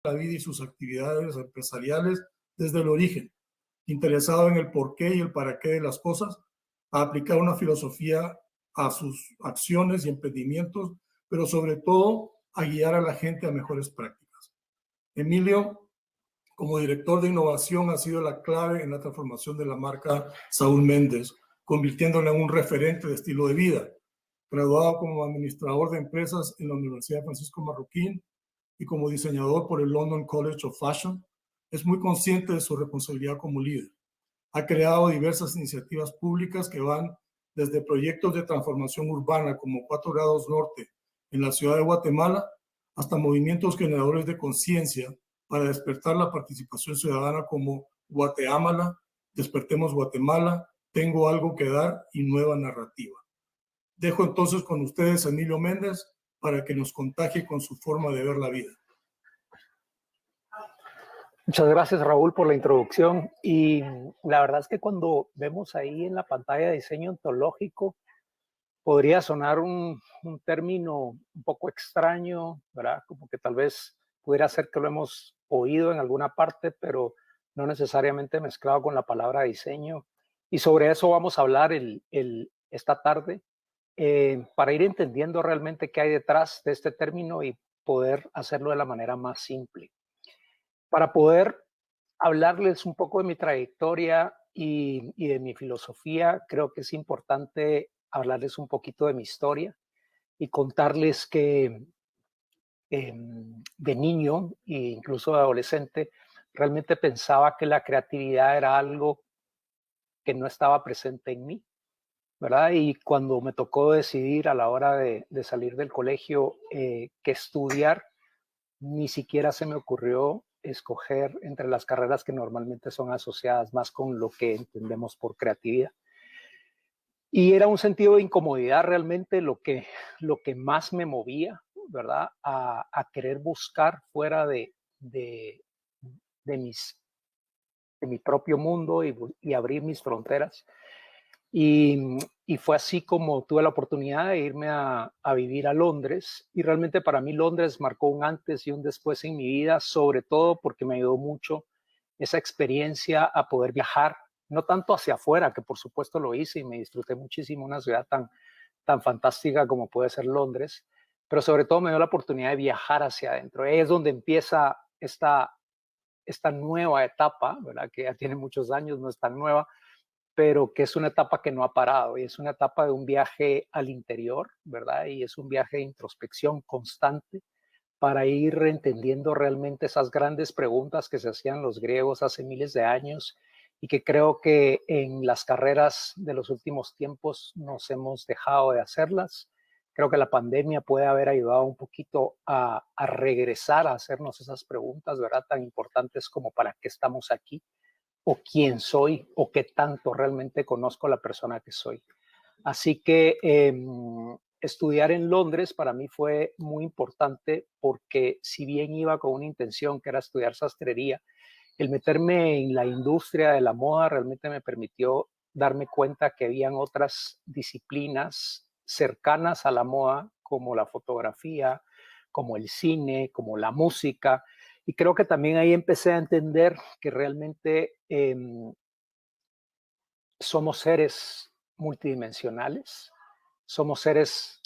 la vida y sus actividades empresariales desde el origen, interesado en el porqué y el para qué de las cosas, a aplicar una filosofía a sus acciones y emprendimientos, pero sobre todo a guiar a la gente a mejores prácticas. Emilio, como director de innovación, ha sido la clave en la transformación de la marca Saúl Méndez, convirtiéndola en un referente de estilo de vida. Graduado como administrador de empresas en la Universidad Francisco Marroquín y como diseñador por el London College of Fashion, es muy consciente de su responsabilidad como líder. Ha creado diversas iniciativas públicas que van desde proyectos de transformación urbana como 4 grados norte en la ciudad de Guatemala hasta movimientos generadores de conciencia para despertar la participación ciudadana como Guateámala, Despertemos Guatemala, Tengo algo que dar y Nueva Narrativa. Dejo entonces con ustedes a Emilio Méndez para que nos contagie con su forma de ver la vida. Muchas gracias, Raúl, por la introducción. Y la verdad es que cuando vemos ahí en la pantalla diseño ontológico, podría sonar un término un poco extraño, ¿verdad? Como que tal vez pudiera ser que lo hemos oído en alguna parte, pero no necesariamente mezclado con la palabra diseño. Y sobre eso vamos a hablar esta tarde, para ir entendiendo realmente qué hay detrás de este término y poder hacerlo de la manera más simple. Para poder hablarles un poco de mi trayectoria y de mi filosofía, creo que es importante hablarles un poquito de mi historia y contarles que de niño e incluso de adolescente realmente pensaba que la creatividad era algo que no estaba presente en mí, ¿verdad? Y cuando me tocó decidir a la hora de salir del colegio qué estudiar, ni siquiera se me ocurrió escoger entre las carreras que normalmente son asociadas más con lo que entendemos por creatividad. Y era un sentido de incomodidad realmente lo que más me movía, ¿verdad? A querer buscar fuera de mi propio mundo y abrir mis fronteras. Y fue así como tuve la oportunidad de irme a vivir a Londres. Y realmente para mí Londres marcó un antes y un después en mi vida, sobre todo porque me ayudó mucho esa experiencia a poder viajar, no tanto hacia afuera, que por supuesto lo hice y me disfruté muchísimo una ciudad tan fantástica como puede ser Londres, pero sobre todo me dio la oportunidad de viajar hacia adentro. Ahí es donde empieza esta nueva etapa, ¿verdad? Que ya tiene muchos años, no es tan nueva, pero que es una etapa que no ha parado y es una etapa de un viaje al interior, ¿verdad? Y es un viaje de introspección constante para ir entendiendo realmente esas grandes preguntas que se hacían los griegos hace miles de años y que creo que en las carreras de los últimos tiempos nos hemos dejado de hacerlas. Creo que la pandemia puede haber ayudado un poquito a regresar a hacernos esas preguntas, ¿verdad? Tan importantes como para qué estamos aquí, o quién soy, o qué tanto realmente conozco a la persona que soy. Así que estudiar en Londres para mí fue muy importante porque si bien iba con una intención que era estudiar sastrería, el meterme en la industria de la moda realmente me permitió darme cuenta que habían otras disciplinas cercanas a la moda, como la fotografía, como el cine, como la música. Y creo que también ahí empecé a entender que realmente somos seres multidimensionales, somos seres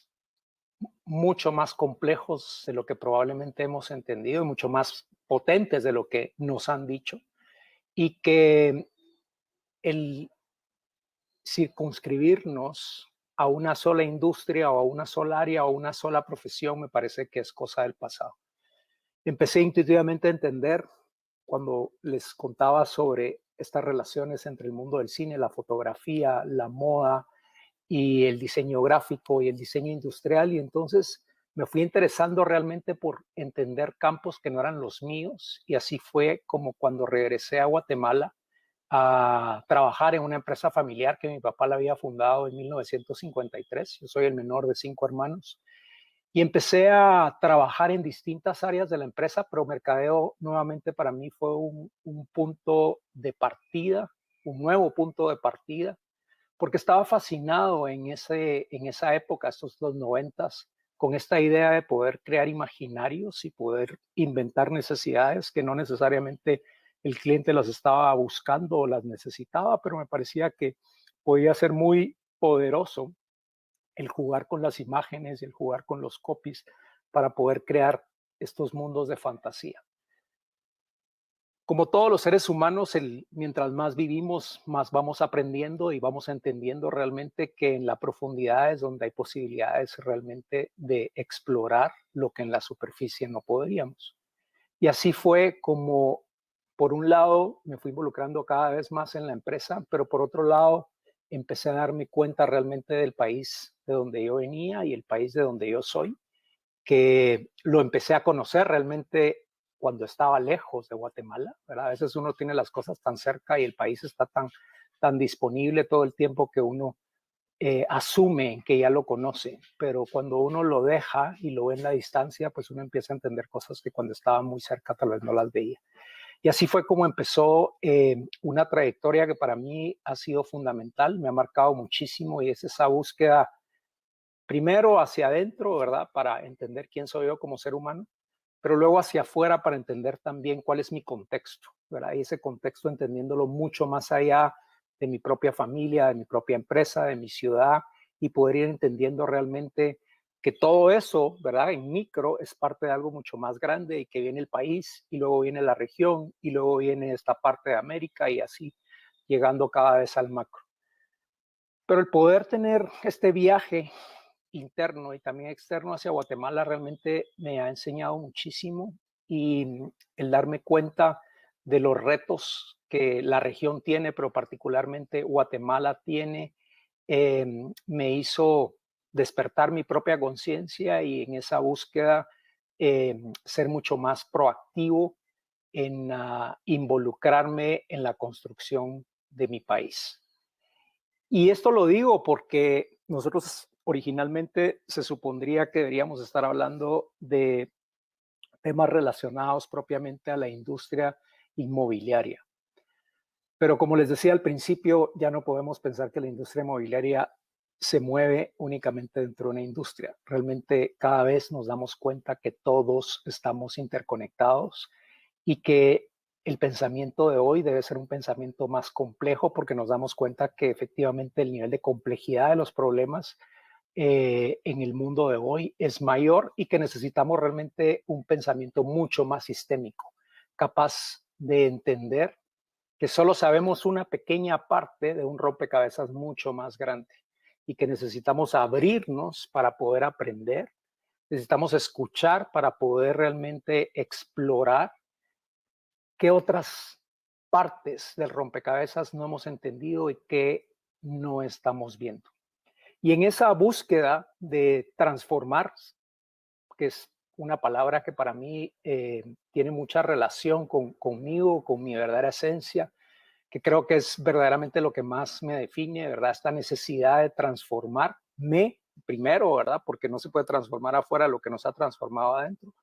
mucho más complejos de lo que probablemente hemos entendido, mucho más potentes de lo que nos han dicho, y que el circunscribirnos a una sola industria o a una sola área o a una sola profesión me parece que es cosa del pasado. Empecé intuitivamente a entender cuando les contaba sobre estas relaciones entre el mundo del cine, la fotografía, la moda y el diseño gráfico y el diseño industrial, y entonces me fui interesando realmente por entender campos que no eran los míos, y así fue como cuando regresé a Guatemala a trabajar en una empresa familiar que mi papá la había fundado en 1953. Yo soy el menor de 5 hermanos. Y empecé a trabajar en distintas áreas de la empresa, pero mercadeo nuevamente para mí fue un punto de partida, un nuevo punto de partida, porque estaba fascinado en esa época, estos los 90s, con esta idea de poder crear imaginarios y poder inventar necesidades que no necesariamente el cliente las estaba buscando o las necesitaba, pero me parecía que podía ser muy poderoso el jugar con las imágenes y el jugar con los copies para poder crear estos mundos de fantasía. Como todos los seres humanos, mientras más vivimos, más vamos aprendiendo y vamos entendiendo realmente que en la profundidad es donde hay posibilidades realmente de explorar lo que en la superficie no podríamos. Y así fue como, por un lado, me fui involucrando cada vez más en la empresa, pero por otro lado, empecé a darme cuenta realmente del país de donde yo venía y el país de donde yo soy, que lo empecé a conocer realmente cuando estaba lejos de Guatemala, ¿verdad? A veces uno tiene las cosas tan cerca y el país está tan disponible todo el tiempo que uno asume que ya lo conoce, pero cuando uno lo deja y lo ve en la distancia, pues uno empieza a entender cosas que cuando estaba muy cerca tal vez no las veía. Y así fue como empezó una trayectoria que para mí ha sido fundamental, me ha marcado muchísimo y es esa búsqueda primero hacia adentro, ¿verdad? Para entender quién soy yo como ser humano, pero luego hacia afuera para entender también cuál es mi contexto, ¿verdad? Y ese contexto entendiéndolo mucho más allá de mi propia familia, de mi propia empresa, de mi ciudad, y poder ir entendiendo realmente que todo eso, ¿verdad? En micro es parte de algo mucho más grande y que viene el país y luego viene la región y luego viene esta parte de América y así llegando cada vez al macro. Pero el poder tener este viaje interno y también externo hacia Guatemala realmente me ha enseñado muchísimo y el darme cuenta de los retos que la región tiene, pero particularmente Guatemala tiene, me hizo despertar mi propia conciencia y en esa búsqueda ser mucho más proactivo en involucrarme en la construcción de mi país. Y esto lo digo porque nosotros originalmente se supondría que deberíamos estar hablando de temas relacionados propiamente a la industria inmobiliaria. Pero como les decía al principio, ya no podemos pensar que la industria inmobiliaria se mueve únicamente dentro de una industria. Realmente cada vez nos damos cuenta que todos estamos interconectados y que el pensamiento de hoy debe ser un pensamiento más complejo porque nos damos cuenta que efectivamente el nivel de complejidad de los problemas en el mundo de hoy es mayor y que necesitamos realmente un pensamiento mucho más sistémico, capaz de entender que solo sabemos una pequeña parte de un rompecabezas mucho más grande y que necesitamos abrirnos para poder aprender, necesitamos escuchar para poder realmente explorar qué otras partes del rompecabezas no hemos entendido y qué no estamos viendo. Y en esa búsqueda de transformar, que es una palabra que para mí tiene mucha relación conmigo, con mi verdadera esencia, que creo que es verdaderamente lo que más me define, ¿verdad? Esta necesidad de transformarme primero, ¿verdad? Porque no se puede transformar afuera lo que nos ha transformado adentro.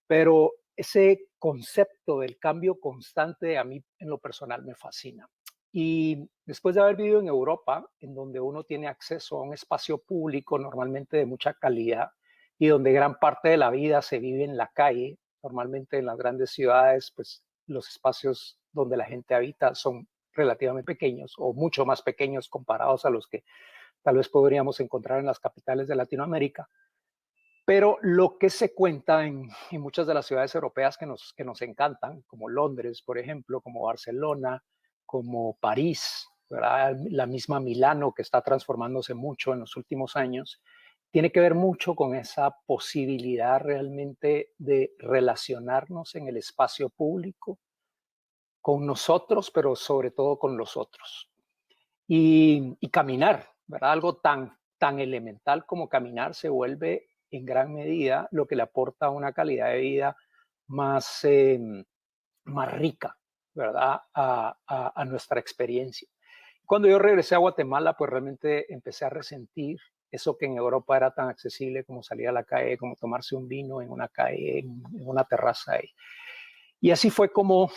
Pero ese concepto del cambio constante a mí en lo personal me fascina. Y después de haber vivido en Europa, en donde uno tiene acceso a un espacio público normalmente de mucha calidad y donde gran parte de la vida se vive en la calle, normalmente en las grandes ciudades, pues los espacios donde la gente habita son relativamente pequeños o mucho más pequeños comparados a los que tal vez podríamos encontrar en las capitales de Latinoamérica. Pero lo que se cuenta en muchas de las ciudades europeas que nos encantan, como Londres, por ejemplo, como Barcelona, como París, ¿verdad? La misma Milano, que está transformándose mucho en los últimos años, tiene que ver mucho con esa posibilidad realmente de relacionarnos en el espacio público con nosotros, pero sobre todo con los otros. Y caminar, ¿verdad? Algo tan elemental como caminar se vuelve en gran medida lo que le aporta una calidad de vida más, más rica, ¿verdad? A nuestra experiencia. Cuando yo regresé a Guatemala, pues realmente empecé a resentir eso que en Europa era tan accesible como salir a la calle, como tomarse un vino en una calle, en una terraza. Y así fue como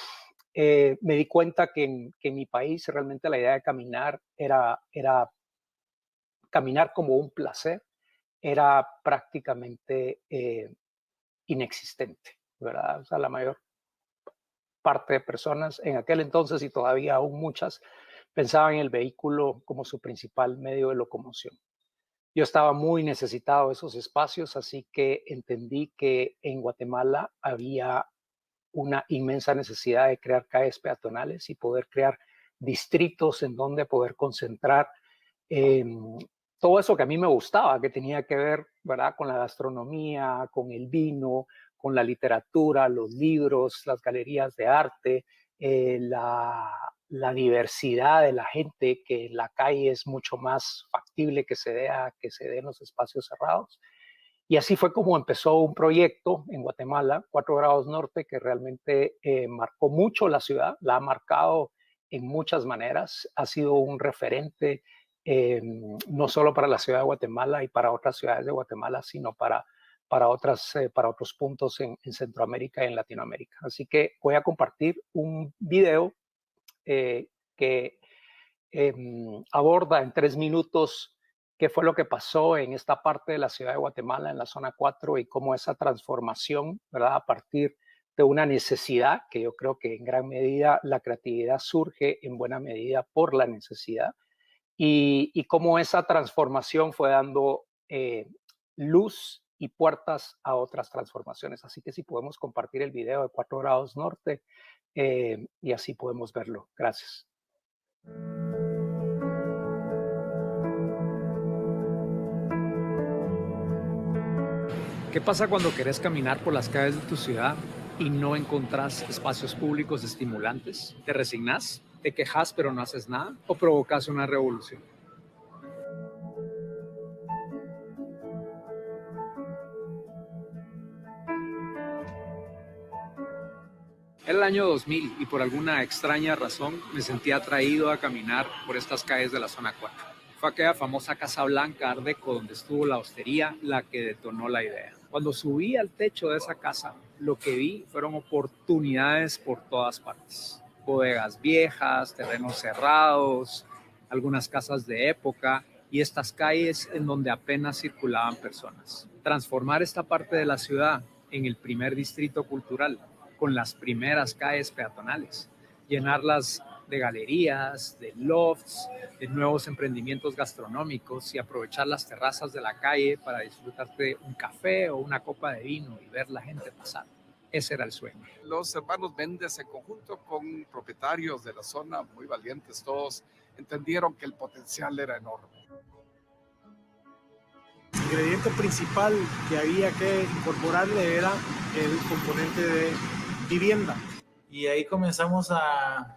me di cuenta que en mi país realmente la idea de caminar era caminar como un placer era prácticamente inexistente, ¿verdad? O sea, la mayor parte de personas en aquel entonces, y todavía aún muchas, pensaban en el vehículo como su principal medio de locomoción. Yo estaba muy necesitado de esos espacios, así que entendí que en Guatemala había una inmensa necesidad de crear calles peatonales y poder crear distritos en donde poder concentrar eh, todo eso que a mí me gustaba, que tenía que ver, ¿verdad?, con la gastronomía, con el vino, con la literatura, los libros, las galerías de arte, la diversidad de la gente, que en la calle es mucho más factible que se dé en los espacios cerrados. Y así fue como empezó un proyecto en Guatemala, 4 grados norte, que realmente marcó mucho la ciudad, la ha marcado en muchas maneras, ha sido un referente no solo para la ciudad de Guatemala y para otras ciudades de Guatemala, sino para otros puntos en Centroamérica y en Latinoamérica. Así que voy a compartir un video que aborda en 3 minutos qué fue lo que pasó en esta parte de la ciudad de Guatemala, en la zona 4, y cómo esa transformación, ¿verdad?, a partir de una necesidad, que yo creo que en gran medida la creatividad surge en buena medida por la necesidad, y cómo esa transformación fue dando luz y puertas a otras transformaciones. Así que si podemos compartir el video de 4 grados norte y así podemos verlo. Gracias. ¿Qué pasa cuando querés caminar por las calles de tu ciudad y no encontrás espacios públicos estimulantes? ¿Te resignás? ¿Te quejas pero no haces nada? ¿O provocas una revolución? Era el año 2000 y por alguna extraña razón me sentí atraído a caminar por estas calles de la zona 4. Fue aquella famosa Casa Blanca Art Deco donde estuvo la hostería la que detonó la idea. Cuando subí al techo de esa casa, lo que vi fueron oportunidades por todas partes. Bodegas viejas, terrenos cerrados, algunas casas de época y estas calles en donde apenas circulaban personas. Transformar esta parte de la ciudad en el primer distrito cultural, con las primeras calles peatonales, llenarlas de galerías, de lofts, de nuevos emprendimientos gastronómicos y aprovechar las terrazas de la calle para disfrutarte un café o una copa de vino y ver la gente pasar. Ese era el sueño. Los hermanos Méndez, en conjunto con propietarios de la zona, muy valientes todos, entendieron que el potencial era enorme. El ingrediente principal que había que incorporarle era el componente de vivienda. Y ahí comenzamos a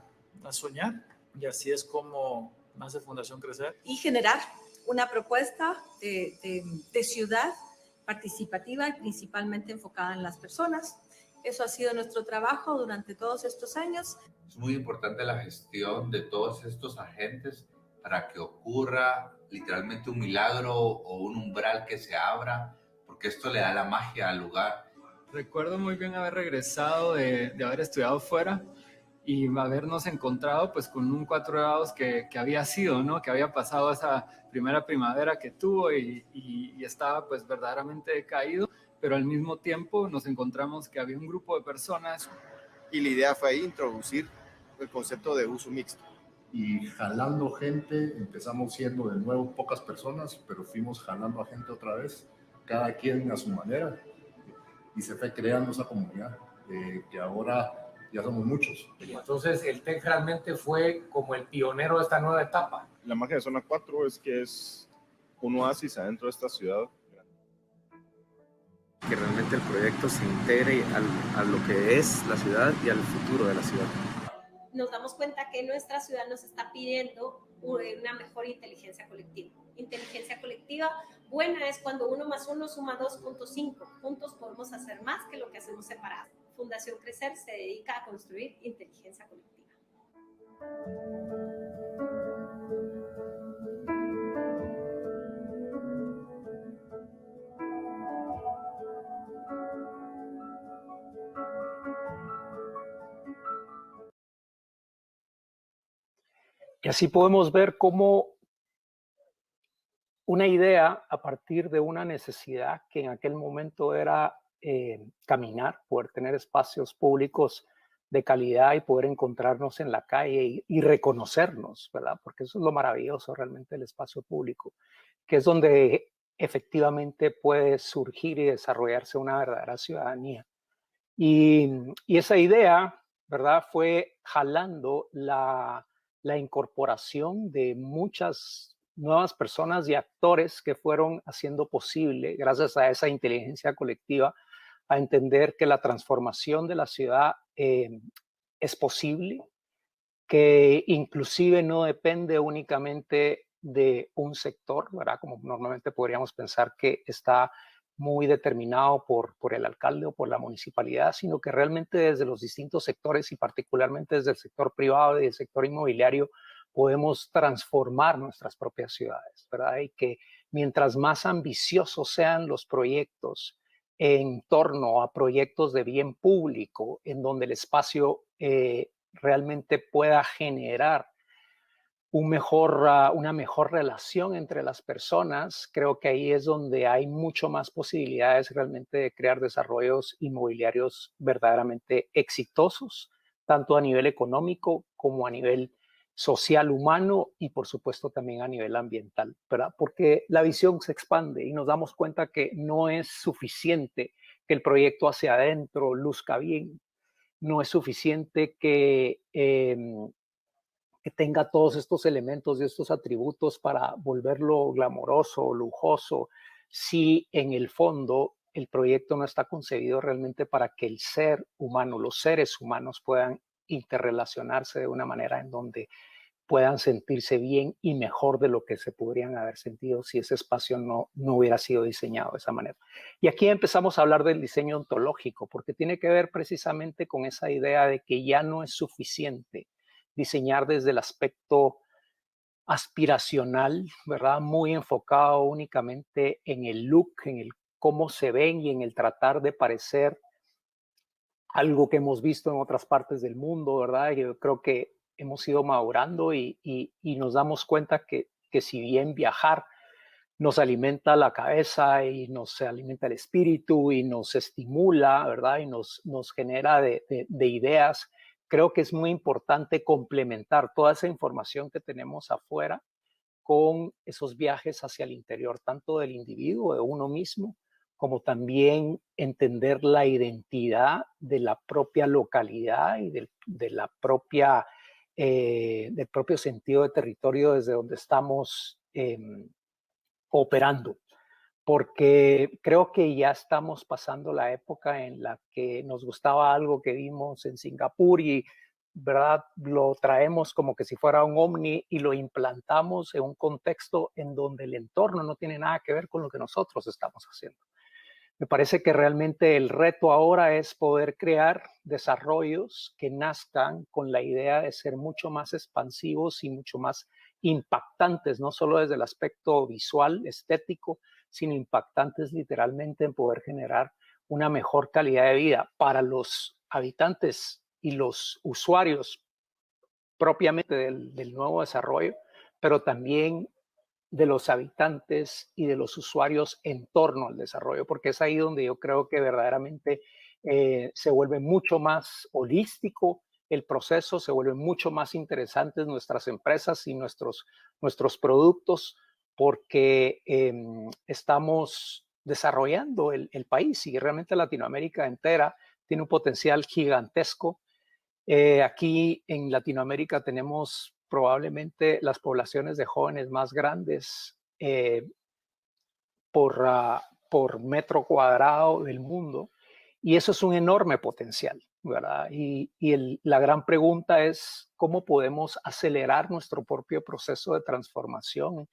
soñar, y así es como nace Fundación Crecer. Y generar una propuesta de ciudad participativa y principalmente enfocada en las personas. Eso ha sido nuestro trabajo durante todos estos años. Es muy importante la gestión de todos estos agentes para que ocurra literalmente un milagro o un umbral que se abra, porque esto le da la magia al lugar. Recuerdo muy bien haber regresado de haber estudiado fuera y habernos encontrado pues con un 4 grados que había sido, ¿no? Que había pasado esa primera primavera que tuvo y estaba pues verdaderamente decaído, pero al mismo tiempo nos encontramos que había un grupo de personas. Y la idea fue introducir el concepto de uso mixto. Y jalando gente, empezamos siendo de nuevo pocas personas, pero fuimos jalando a gente otra vez, cada quien a su manera, y se fue creando esa comunidad, que ahora ya somos muchos. Entonces el TEC realmente fue como el pionero de esta nueva etapa. La magia de Zona 4 es que es un oasis adentro de esta ciudad. Que realmente el proyecto se integre a lo que es la ciudad y al futuro de la ciudad. Nos damos cuenta que nuestra ciudad nos está pidiendo una mejor inteligencia colectiva. Inteligencia colectiva buena es cuando 1 más 1 suma 2.5. Juntos podemos hacer más que lo que hacemos separados. Fundación Crecer se dedica a construir inteligencia colectiva. Y así podemos ver cómo una idea a partir de una necesidad que en aquel momento era caminar, poder tener espacios públicos de calidad y poder encontrarnos en la calle y reconocernos, ¿verdad? Porque eso es lo maravilloso realmente del espacio público, que es donde efectivamente puede surgir y desarrollarse una verdadera ciudadanía. Y esa idea, ¿verdad?, fue jalando la incorporación de muchas nuevas personas y actores que fueron haciendo posible, gracias a esa inteligencia colectiva, a entender que la transformación de la ciudad es posible, que inclusive no depende únicamente de un sector, ¿verdad? Como normalmente podríamos pensar que está muy determinado por el alcalde o por la municipalidad, sino que realmente desde los distintos sectores y particularmente desde el sector privado y el sector inmobiliario podemos transformar nuestras propias ciudades, ¿verdad? Y que mientras más ambiciosos sean los proyectos en torno a proyectos de bien público, en donde el espacio realmente pueda generar una mejor relación entre las personas, creo que ahí es donde hay mucho más posibilidades realmente de crear desarrollos inmobiliarios verdaderamente exitosos, tanto a nivel económico como a nivel social, humano y por supuesto también a nivel ambiental, ¿verdad? Porque la visión se expande y nos damos cuenta que no es suficiente que el proyecto hacia adentro luzca bien, no es suficiente que tenga todos estos elementos y estos atributos para volverlo glamoroso, lujoso, si en el fondo el proyecto no está concebido realmente para que el ser humano, los seres humanos puedan interrelacionarse de una manera en donde puedan sentirse bien y mejor de lo que se podrían haber sentido si ese espacio no hubiera sido diseñado de esa manera. Y aquí empezamos a hablar del diseño ontológico, porque tiene que ver precisamente con esa idea de que ya no es suficiente diseñar desde el aspecto aspiracional, ¿verdad? Muy enfocado únicamente en el look, en el cómo se ven y en el tratar de parecer algo que hemos visto en otras partes del mundo, ¿verdad? Yo creo que hemos ido madurando y nos damos cuenta que si bien viajar nos alimenta la cabeza y nos alimenta el espíritu y nos estimula, ¿verdad? Y nos genera de ideas, creo que es muy importante complementar toda esa información que tenemos afuera con esos viajes hacia el interior, tanto del individuo, de uno mismo, como también entender la identidad de la propia localidad y del propio sentido de territorio desde donde estamos operando. Porque creo que ya estamos pasando la época en la que nos gustaba algo que vimos en Singapur y, ¿verdad?, lo traemos como que si fuera un ovni y lo implantamos en un contexto en donde el entorno no tiene nada que ver con lo que nosotros estamos haciendo. Me parece que realmente el reto ahora es poder crear desarrollos que nazcan con la idea de ser mucho más expansivos y mucho más impactantes, no solo desde el aspecto visual, estético, sino impactantes literalmente en poder generar una mejor calidad de vida para los habitantes y los usuarios propiamente del nuevo desarrollo, pero también de los habitantes y de los usuarios en torno al desarrollo, porque es ahí donde yo creo que verdaderamente se vuelve mucho más holístico el proceso, se vuelven mucho más interesantes nuestras empresas y nuestros productos, porque estamos desarrollando el país y realmente Latinoamérica entera tiene un potencial gigantesco. Aquí en Latinoamérica tenemos probablemente las poblaciones de jóvenes más grandes por metro cuadrado del mundo, y eso es un enorme potencial, ¿verdad? Y la gran pregunta es cómo podemos acelerar nuestro propio proceso de transformación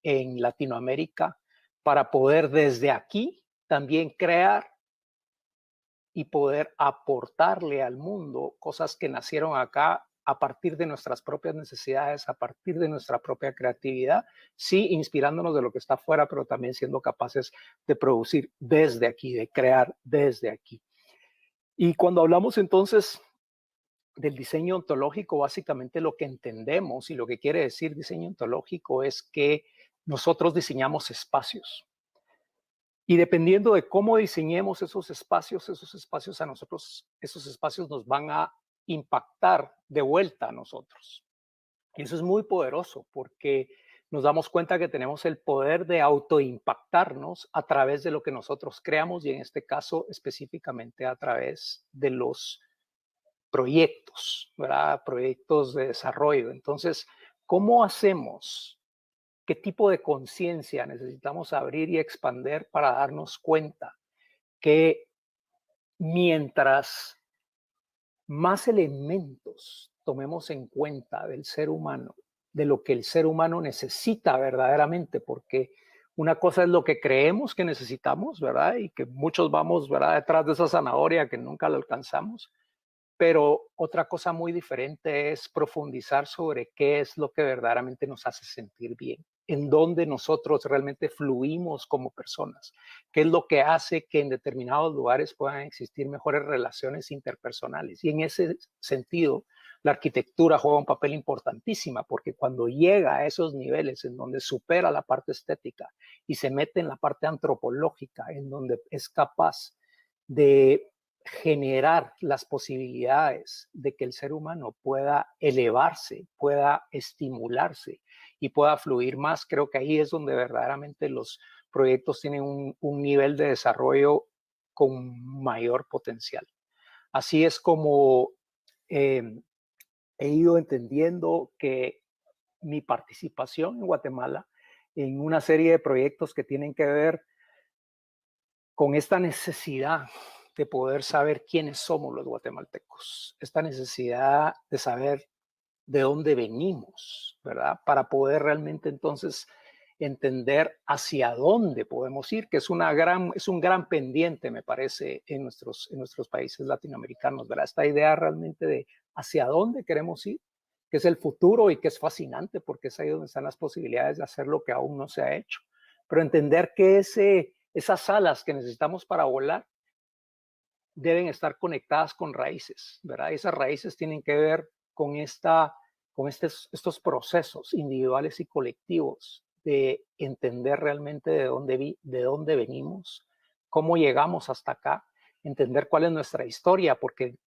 en Latinoamérica para poder desde aquí también crear y poder aportarle al mundo cosas que nacieron acá a partir de nuestras propias necesidades, a partir de nuestra propia creatividad, sí inspirándonos de lo que está afuera, pero también siendo capaces de producir desde aquí, de crear desde aquí. Y cuando hablamos entonces del diseño ontológico, básicamente lo que entendemos y lo que quiere decir diseño ontológico es que nosotros diseñamos espacios. Y dependiendo de cómo diseñemos esos espacios a nosotros, esos espacios nos van a impactar de vuelta a nosotros. Y eso es muy poderoso porque nos damos cuenta que tenemos el poder de autoimpactarnos a través de lo que nosotros creamos y en este caso específicamente a través de los proyectos, ¿verdad? Proyectos de desarrollo. Entonces, ¿cómo hacemos? ¿Qué tipo de conciencia necesitamos abrir y expandir para darnos cuenta que mientras más elementos tomemos en cuenta del ser humano, de lo que el ser humano necesita verdaderamente, porque una cosa es lo que creemos que necesitamos, ¿verdad? Y que muchos vamos, ¿verdad?, detrás de esa zanahoria que nunca la alcanzamos. Pero otra cosa muy diferente es profundizar sobre qué es lo que verdaderamente nos hace sentir bien, en dónde nosotros realmente fluimos como personas, qué es lo que hace que en determinados lugares puedan existir mejores relaciones interpersonales. Y en ese sentido, la arquitectura juega un papel importantísimo, porque cuando llega a esos niveles en donde supera la parte estética y se mete en la parte antropológica, en donde es capaz de generar las posibilidades de que el ser humano pueda elevarse, pueda estimularse y pueda fluir más, creo que ahí es donde verdaderamente los proyectos tienen un nivel de desarrollo con mayor potencial. Así es como he ido entendiendo que mi participación en Guatemala en una serie de proyectos que tienen que ver con esta necesidad de poder saber quiénes somos los guatemaltecos, esta necesidad de saber de dónde venimos, ¿verdad? Para poder realmente entonces entender hacia dónde podemos ir, que es un gran pendiente, me parece, en nuestros países latinoamericanos, ¿verdad? Esta idea realmente de hacia dónde queremos ir, que es el futuro y que es fascinante porque es ahí donde están las posibilidades de hacer lo que aún no se ha hecho. Pero entender que esas alas que necesitamos para volar deben estar conectadas con raíces, ¿verdad? Y esas raíces tienen que ver con estos procesos individuales y colectivos de entender realmente de dónde venimos, cómo llegamos hasta acá, entender cuál es nuestra historia, porque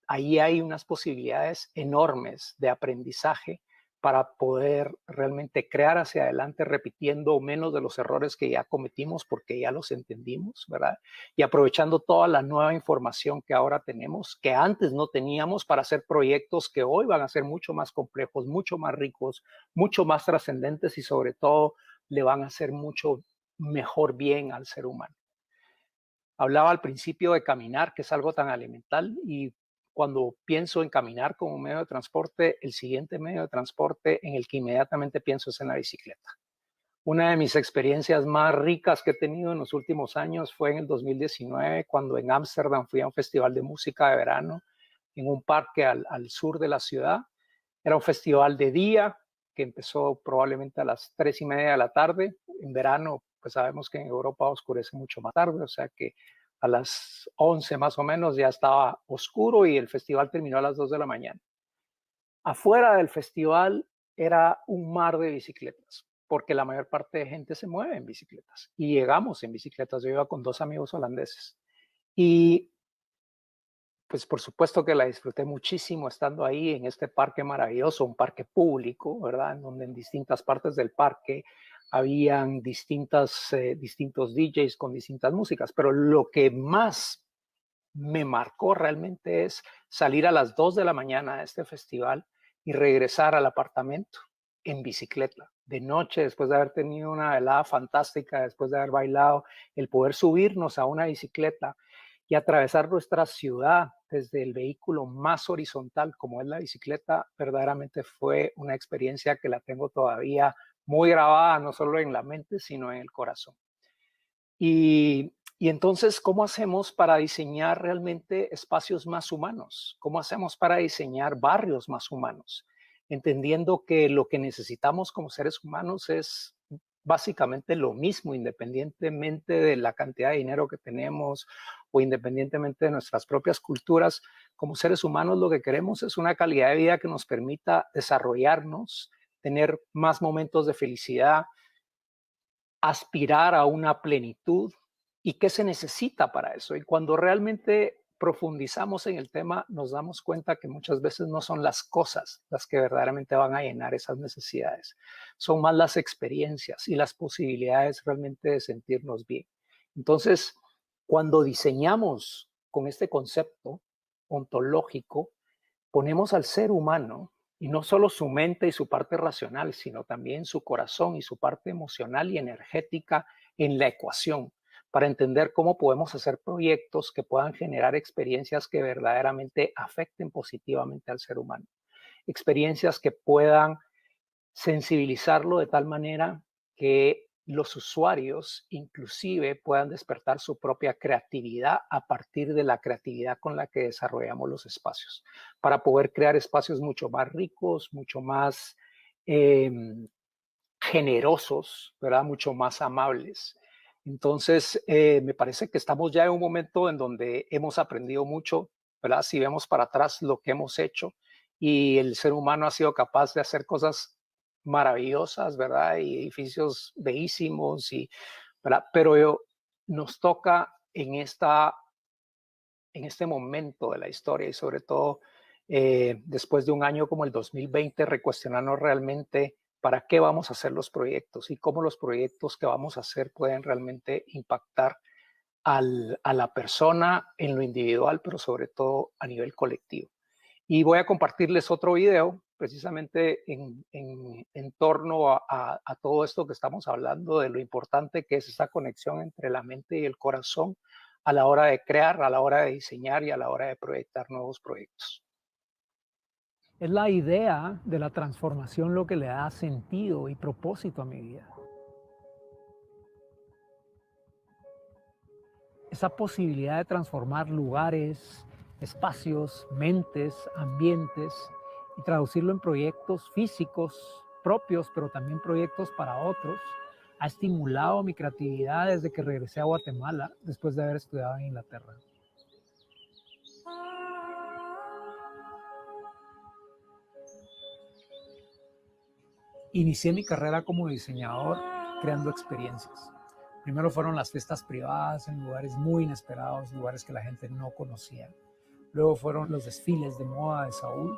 ahí hay unas posibilidades enormes de aprendizaje para poder realmente crear hacia adelante repitiendo menos de los errores que ya cometimos porque ya los entendimos, ¿verdad? Y aprovechando toda la nueva información que ahora tenemos, que antes no teníamos, para hacer proyectos que hoy van a ser mucho más complejos, mucho más ricos, mucho más trascendentes y sobre todo le van a hacer mucho mejor bien al ser humano. Hablaba al principio de caminar, que es algo tan elemental, y cuando pienso en caminar como medio de transporte, el siguiente medio de transporte en el que inmediatamente pienso es en la bicicleta. Una de mis experiencias más ricas que he tenido en los últimos años fue en el 2019, cuando en Ámsterdam fui a un festival de música de verano en un parque al sur de la ciudad. Era un festival de día que empezó probablemente a las 3:30 de la tarde. En verano, pues sabemos que en Europa oscurece mucho más tarde, o sea que a las 11 más o menos ya estaba oscuro y el festival terminó a las 2 de la mañana. Afuera del festival era un mar de bicicletas, porque la mayor parte de gente se mueve en bicicletas y llegamos en bicicletas. Yo iba con 2 amigos holandeses y pues por supuesto que la disfruté muchísimo estando ahí en este parque maravilloso, un parque público, ¿verdad? En donde en distintas partes del parque habían distintos DJs con distintas músicas, pero lo que más me marcó realmente es salir a las 2 de la mañana de este festival y regresar al apartamento en bicicleta, de noche, después de haber tenido una velada fantástica, después de haber bailado, el poder subirnos a una bicicleta y atravesar nuestra ciudad desde el vehículo más horizontal como es la bicicleta, verdaderamente fue una experiencia que la tengo todavía muy grabada, no solo en la mente, sino en el corazón. Y entonces, ¿cómo hacemos para diseñar realmente espacios más humanos? ¿Cómo hacemos para diseñar barrios más humanos? Entendiendo que lo que necesitamos como seres humanos es básicamente lo mismo, independientemente de la cantidad de dinero que tenemos o independientemente de nuestras propias culturas. Como seres humanos lo que queremos es una calidad de vida que nos permita desarrollarnos, tener más momentos de felicidad aspirar a una plenitud y qué se necesita para eso. Y cuando realmente profundizamos en el tema, nos damos cuenta que muchas veces no son las cosas las que verdaderamente van a llenar esas necesidades. Son más las experiencias y las posibilidades realmente de sentirnos bien. Entonces, cuando diseñamos con este concepto ontológico, ponemos al ser humano, y no solo su mente y su parte racional, sino también su corazón y su parte emocional y energética en la ecuación, para entender cómo podemos hacer proyectos que puedan generar experiencias que verdaderamente afecten positivamente al ser humano. Experiencias que puedan sensibilizarlo de tal manera que los usuarios inclusive puedan despertar su propia creatividad a partir de la creatividad con la que desarrollamos los espacios, para poder crear espacios mucho más ricos, mucho más generosos, ¿verdad? Mucho más amables. Entonces, me parece que estamos ya en un momento en donde hemos aprendido mucho, ¿verdad? Si vemos para atrás lo que hemos hecho, y el ser humano ha sido capaz de hacer cosas maravillosas, ¿verdad? Y edificios bellísimos, ¿verdad? Pero nos toca en este momento de la historia y sobre todo después de un año como el 2020, recuestionarnos realmente para qué vamos a hacer los proyectos y cómo los proyectos que vamos a hacer pueden realmente impactar a la persona en lo individual, pero sobre todo a nivel colectivo. Y voy a compartirles otro video precisamente en torno a todo esto que estamos hablando, de lo importante que es esa conexión entre la mente y el corazón a la hora de crear, a la hora de diseñar y a la hora de proyectar nuevos proyectos. Es la idea de la transformación lo que le da sentido y propósito a mi vida. Esa posibilidad de transformar lugares, espacios, mentes, ambientes y traducirlo en proyectos físicos propios, pero también proyectos para otros, ha estimulado mi creatividad desde que regresé a Guatemala después de haber estudiado en Inglaterra. Inicié mi carrera como diseñador creando experiencias. Primero fueron las fiestas privadas en lugares muy inesperados, lugares que la gente no conocía. Luego fueron los desfiles de moda de Saúl,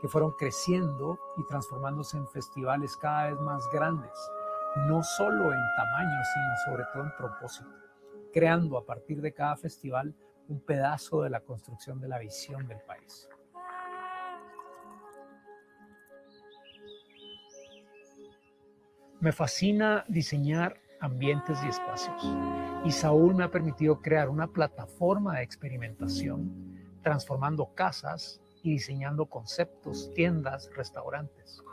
que fueron creciendo y transformándose en festivales cada vez más grandes, no solo en tamaño, sino sobre todo en propósito, creando a partir de cada festival un pedazo de la construcción de la visión del país. Me fascina diseñar ambientes y espacios, y Saúl me ha permitido crear una plataforma de experimentación, transformando casas y diseñando conceptos, tiendas, restaurantes.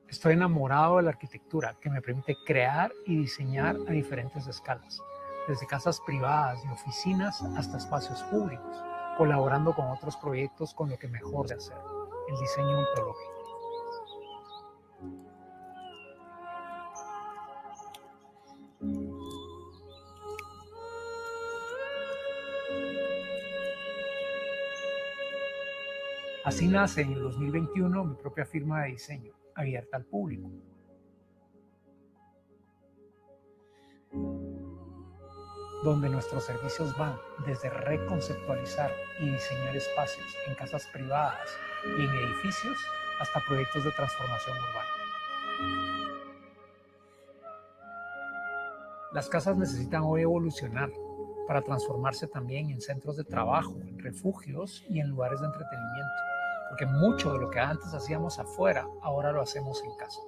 Estoy enamorado de la arquitectura, que me permite crear y diseñar a diferentes escalas, desde casas privadas y oficinas hasta espacios públicos, colaborando con otros proyectos con lo que mejor sé hacer, el diseño ontológico. Así nace en el 2021 mi propia firma de diseño, abierta al público. Donde nuestros servicios van desde reconceptualizar y diseñar espacios en casas privadas y en edificios hasta proyectos de transformación urbana. Las casas necesitan hoy evolucionar para transformarse también en centros de trabajo, en refugios y en lugares de entretenimiento, porque mucho de lo que antes hacíamos afuera, ahora lo hacemos en casa.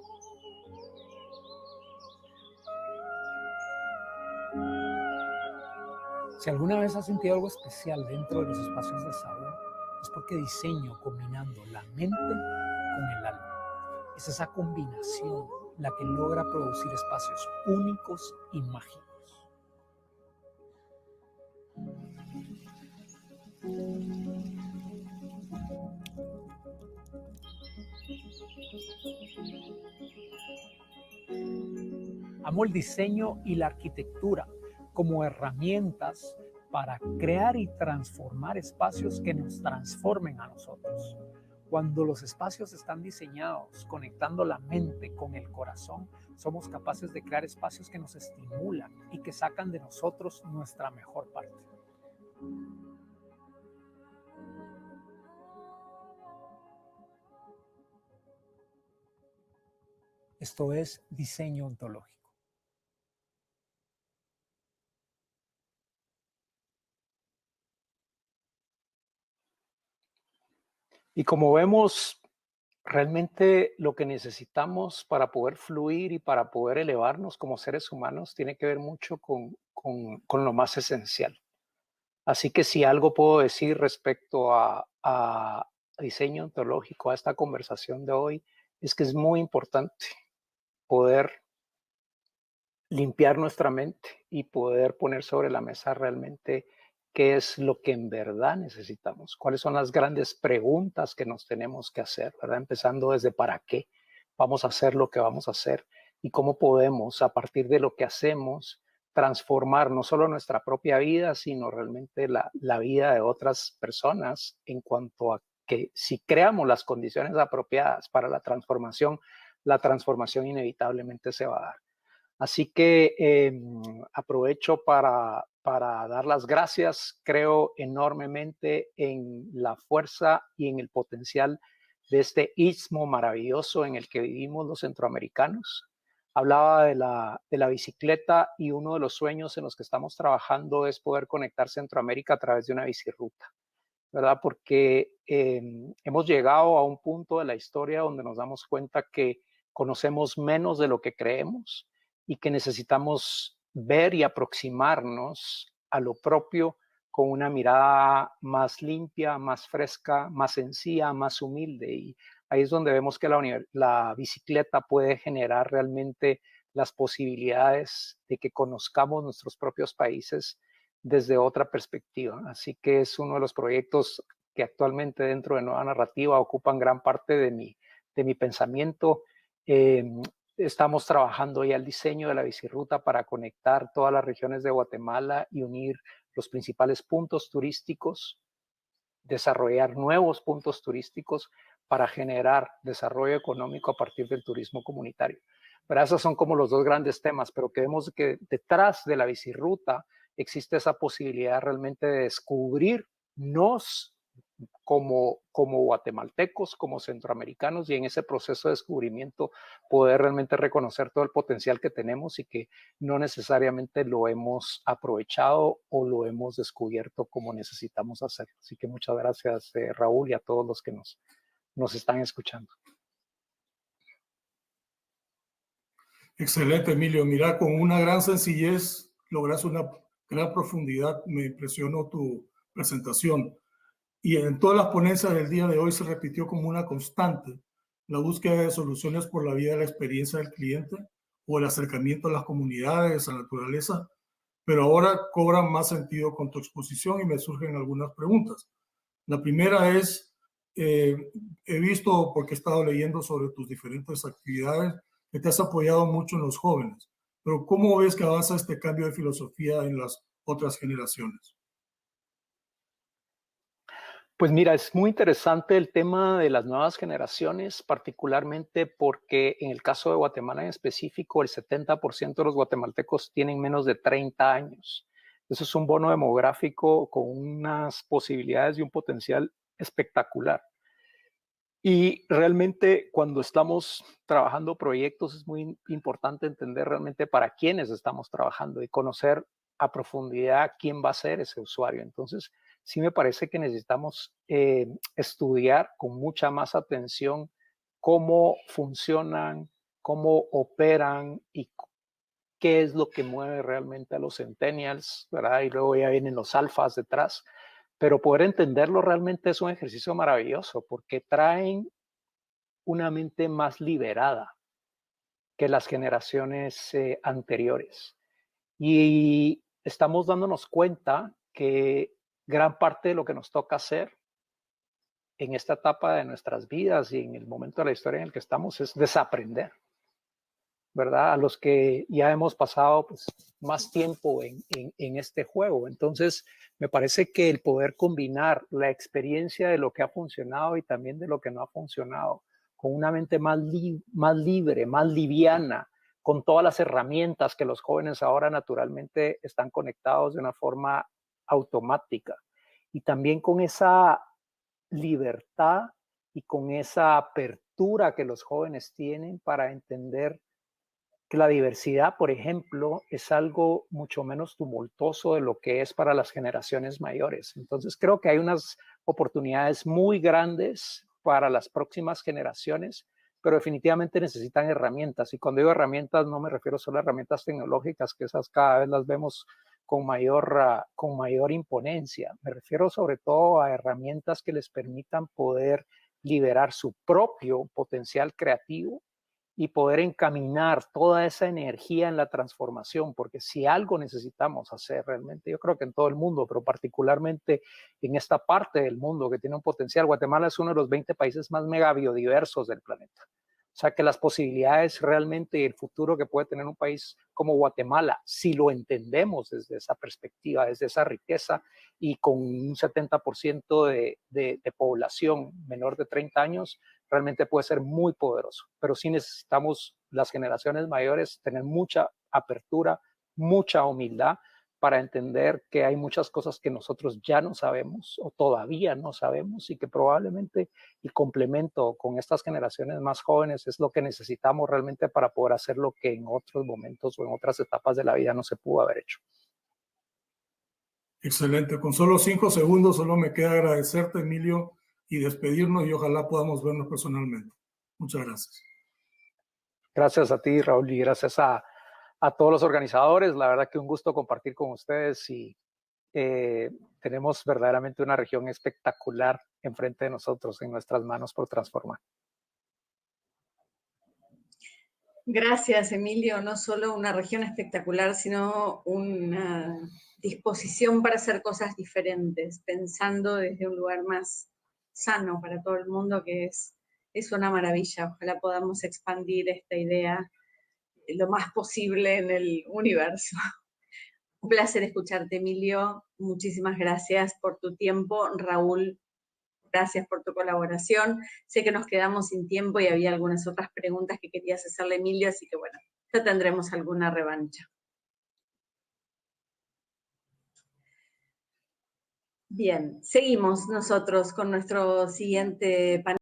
Si alguna vez has sentido algo especial dentro de los espacios de Saúl, es porque diseño combinando la mente con el alma. Es esa combinación la que logra producir espacios únicos y mágicos. Amo el diseño y la arquitectura como herramientas para crear y transformar espacios que nos transformen a nosotros. Cuando los espacios están diseñados conectando la mente con el corazón, somos capaces de crear espacios que nos estimulan y que sacan de nosotros nuestra mejor parte. Esto es diseño ontológico. Y como vemos, realmente lo que necesitamos para poder fluir y para poder elevarnos como seres humanos tiene que ver mucho con lo más esencial. Así que si algo puedo decir respecto a diseño ontológico, a esta conversación de hoy, es que es muy importante poder limpiar nuestra mente y poder poner sobre la mesa realmente qué es lo que en verdad necesitamos, cuáles son las grandes preguntas que nos tenemos que hacer, ¿verdad? Empezando desde para qué vamos a hacer lo que vamos a hacer y cómo podemos, a partir de lo que hacemos, transformar no solo nuestra propia vida, sino realmente la vida de otras personas en cuanto a que si creamos las condiciones apropiadas para la transformación inevitablemente se va a dar. Así que aprovecho para dar las gracias. Creo enormemente en la fuerza y en el potencial de este istmo maravilloso en el que vivimos los centroamericanos. Hablaba de la bicicleta y uno de los sueños en los que estamos trabajando es poder conectar Centroamérica a través de una bicirruta, ¿verdad? Porque hemos llegado a un punto de la historia donde nos damos cuenta que conocemos menos de lo que creemos y que necesitamos ver y aproximarnos a lo propio con una mirada más limpia, más fresca, más sencilla, más humilde. Y ahí es donde vemos que la bicicleta puede generar realmente las posibilidades de que conozcamos nuestros propios países desde otra perspectiva. Así que es uno de los proyectos que actualmente dentro de Nueva Narrativa ocupan gran parte de mi pensamiento. Estamos trabajando ya el diseño de la bicirruta para conectar todas las regiones de Guatemala y unir los principales puntos turísticos, desarrollar nuevos puntos turísticos para generar desarrollo económico a partir del turismo comunitario. Pero esos son como los dos grandes temas, pero que vemos que detrás de la bicirruta existe esa posibilidad realmente de descubrirnos como guatemaltecos, como centroamericanos, y en ese proceso de descubrimiento poder realmente reconocer todo el potencial que tenemos y que no necesariamente lo hemos aprovechado o lo hemos descubierto como necesitamos hacerlo. Así que muchas gracias, Raúl, y a todos los que nos están escuchando. Excelente, Emilio. Mira, con una gran sencillez logras una gran profundidad. Me impresionó tu presentación. Y en todas las ponencias del día de hoy se repitió como una constante la búsqueda de soluciones por la vía de la experiencia del cliente o el acercamiento a las comunidades, a la naturaleza, pero ahora cobra más sentido con tu exposición y me surgen algunas preguntas. La primera es, he visto, porque he estado leyendo sobre tus diferentes actividades, que te has apoyado mucho en los jóvenes, pero ¿cómo ves que avanza este cambio de filosofía en las otras generaciones? Pues mira, es muy interesante el tema de las nuevas generaciones, particularmente porque en el caso de Guatemala en específico, el 70% de los guatemaltecos tienen menos de 30 años. Eso es un bono demográfico con unas posibilidades y un potencial espectacular. Y realmente cuando estamos trabajando proyectos es muy importante entender realmente para quiénes estamos trabajando y conocer a profundidad quién va a ser ese usuario. Entonces, sí me parece que necesitamos estudiar con mucha más atención cómo funcionan, cómo operan y qué es lo que mueve realmente a los centennials, ¿verdad? Y luego ya vienen los alfas detrás. Pero poder entenderlo realmente es un ejercicio maravilloso porque traen una mente más liberada que las generaciones anteriores. Y estamos dándonos cuenta que gran parte de lo que nos toca hacer en esta etapa de nuestras vidas y en el momento de la historia en el que estamos es desaprender. ¿verdad? A los que ya hemos pasado pues, más tiempo en este juego. Entonces, me parece que el poder combinar la experiencia de lo que ha funcionado y también de lo que no ha funcionado, con una mente más libre, más liviana, con todas las herramientas que los jóvenes ahora naturalmente están conectados de una forma automática. Y también con esa libertad y con esa apertura que los jóvenes tienen para entender que la diversidad, por ejemplo, es algo mucho menos tumultuoso de lo que es para las generaciones mayores. Entonces, creo que hay unas oportunidades muy grandes para las próximas generaciones, pero definitivamente necesitan herramientas. Y cuando digo herramientas, no me refiero solo a herramientas tecnológicas, que esas cada vez las vemos con mayor imponencia. Me refiero sobre todo a herramientas que les permitan poder liberar su propio potencial creativo y poder encaminar toda esa energía en la transformación, porque si algo necesitamos hacer realmente, yo creo que en todo el mundo, pero particularmente en esta parte del mundo que tiene un potencial, Guatemala es uno de los 20 países más mega biodiversos del planeta. O sea que las posibilidades realmente y el futuro que puede tener un país como Guatemala, si lo entendemos desde esa perspectiva, desde esa riqueza y con un 70% de población menor de 30 años, realmente puede ser muy poderoso. Pero sí necesitamos las generaciones mayores tener mucha apertura, mucha humildad para entender que hay muchas cosas que nosotros ya no sabemos o todavía no sabemos y que probablemente el complemento con estas generaciones más jóvenes es lo que necesitamos realmente para poder hacer lo que en otros momentos o en otras etapas de la vida no se pudo haber hecho. Excelente. Con solo 5 segundos, solo me queda agradecerte, Emilio, y despedirnos y ojalá podamos vernos personalmente. Muchas gracias. Gracias a ti, Raúl, y gracias a todos los organizadores. La verdad que un gusto compartir con ustedes y tenemos verdaderamente una región espectacular enfrente de nosotros, en nuestras manos por transformar. Gracias, Emilio. No solo una región espectacular, sino una disposición para hacer cosas diferentes, pensando desde un lugar más sano para todo el mundo, que es una maravilla. Ojalá podamos expandir esta idea lo más posible en el universo. Un placer escucharte, Emilio. Muchísimas gracias por tu tiempo. Raúl, gracias por tu colaboración. Sé que nos quedamos sin tiempo y había algunas otras preguntas que querías hacerle a Emilio, así que bueno, ya tendremos alguna revancha. Bien, seguimos nosotros con nuestro siguiente panel.